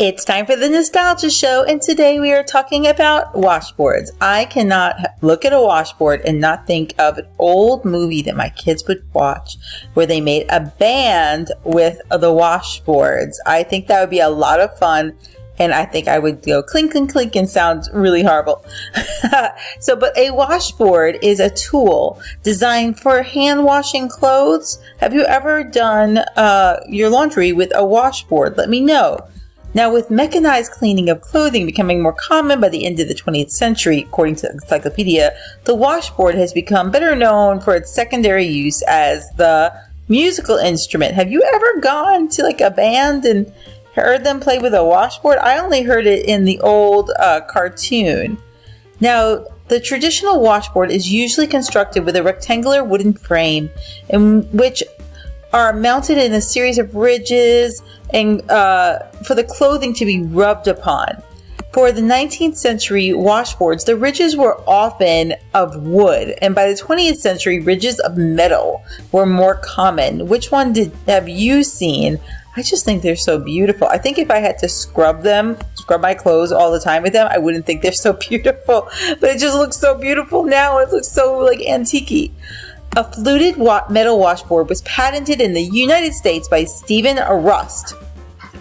It's time for the Nostalgia Show, and today we are talking about washboards. I cannot look at a washboard and not think of an old movie that my kids would watch where they made a band with the washboards. I think that would be a lot of fun, and I think I would go clink, clink, clink and sound really horrible. But a washboard is a tool designed for hand washing clothes. Have you ever done your laundry with a washboard? Let me know. Now, with mechanized cleaning of clothing becoming more common by the end of the 20th century, according to Encyclopedia, the washboard has become better known for its secondary use as the musical instrument. Have you ever gone to like a band and heard them play with a washboard? I only heard it in the old cartoon. Now, the traditional washboard is usually constructed with a rectangular wooden frame in which are mounted in a series of ridges and for the clothing to be rubbed upon. For the 19th century washboards, the ridges were often of wood, and by the 20th century, ridges of metal were more common. Which one have you seen? I just think they're so beautiful. I think if I had to scrub my clothes all the time with them, I wouldn't think they're so beautiful, but it just looks so beautiful now. It looks so like antique-y. A fluted metal washboard was patented in the United States by Stephen Rust.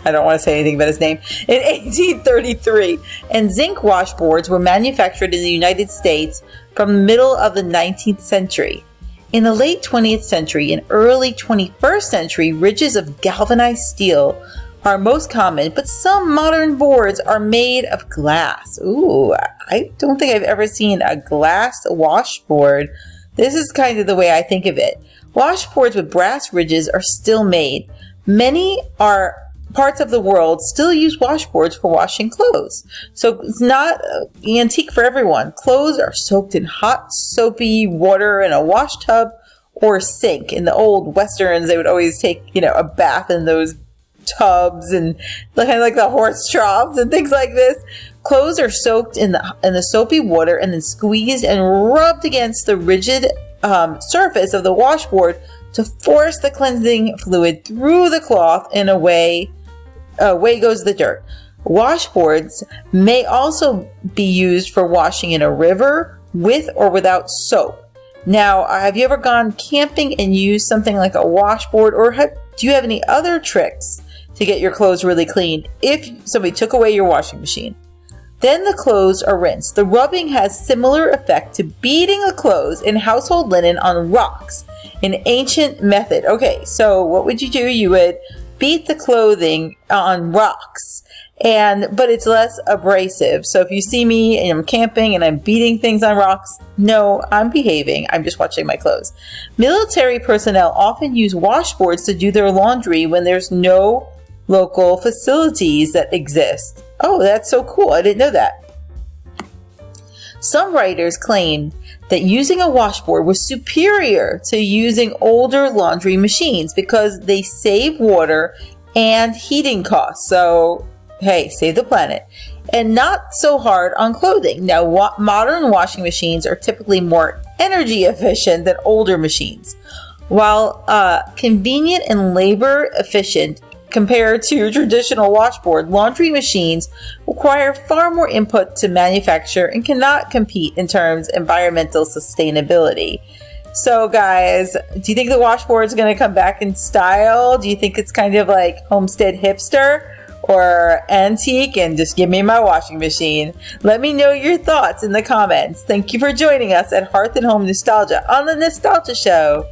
I don't want to say anything about his name. In 1833. And zinc washboards were manufactured in the United States from the middle of the 19th century. In the late 20th century and early 21st century, ridges of galvanized steel are most common, but some modern boards are made of glass. Ooh, I don't think I've ever seen a glass washboard. This is kind of the way I think of it. Washboards with brass ridges are still made. Many parts of the world still use washboards for washing clothes. So it's not antique for everyone. Clothes are soaked in hot, soapy water in a wash tub or sink. In the old westerns, they would always take, a bath in those tubs and kind of like the horse troughs and things like this. Clothes are soaked in the soapy water and then squeezed and rubbed against the rigid surface of the washboard to force the cleansing fluid through the cloth, and away goes the dirt. Washboards may also be used for washing in a river with or without soap. Now, have you ever gone camping and used something like a washboard, or do you have any other tricks to get your clothes really clean if somebody took away your washing machine? Then the clothes are rinsed. The rubbing has similar effect to beating the clothes in household linen on rocks, an ancient method. Okay, so what would you do? You would beat the clothing on rocks, but it's less abrasive. So if you see me and I'm camping and I'm beating things on rocks, no, I'm behaving. I'm just washing my clothes. Military personnel often use washboards to do their laundry when there's no local facilities that exist. Oh, that's so cool. I didn't know that. Some writers claimed that using a washboard was superior to using older laundry machines because they save water and heating costs. So, hey, save the planet. And not so hard on clothing. Now, modern washing machines are typically more energy efficient than older machines. While convenient and labor efficient compared to traditional washboard, laundry machines require far more input to manufacture and cannot compete in terms of environmental sustainability. So guys, do you think the washboard is going to come back in style? Do you think it's kind of like homestead hipster or antique and just give me my washing machine? Let me know your thoughts in the comments. Thank you for joining us at Hearth and Home Nostalgia on the Nostalgia Show.